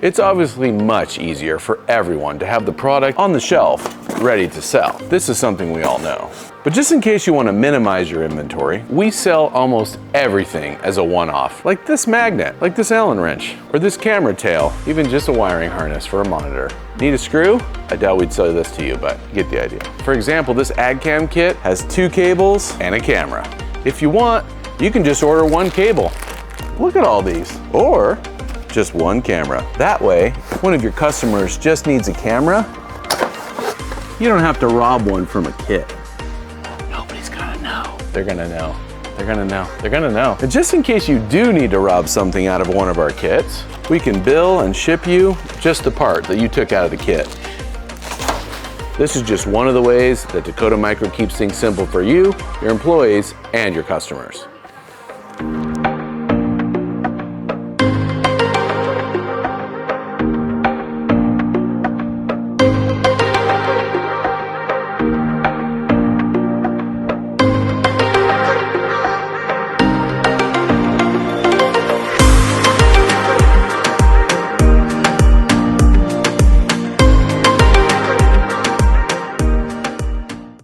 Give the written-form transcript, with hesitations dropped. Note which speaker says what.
Speaker 1: It's obviously much easier for everyone to have the product on the shelf, ready to sell. This is something we all know. But just in case you want to minimize your inventory, we sell almost everything as a one-off, like this magnet, like this Allen wrench, or this camera tail, even just a wiring harness for a monitor. Need a screw? I doubt we'd sell this to you, but you get the idea. For example, this AgCam kit has 2 cables and a camera. If you want, you can just order 1 cable. Look at all these. Or just 1 camera. That way, if one of your customers just needs a camera, you don't have to rob one from a kit. Nobody's gonna know. They're gonna know. They're gonna know. They're gonna know. And just in case you do need to rob something out of one of our kits, we can bill and ship you just the part that you took out of the kit. This is just one of the ways that Dakota Micro keeps things simple for you, your employees, and your customers.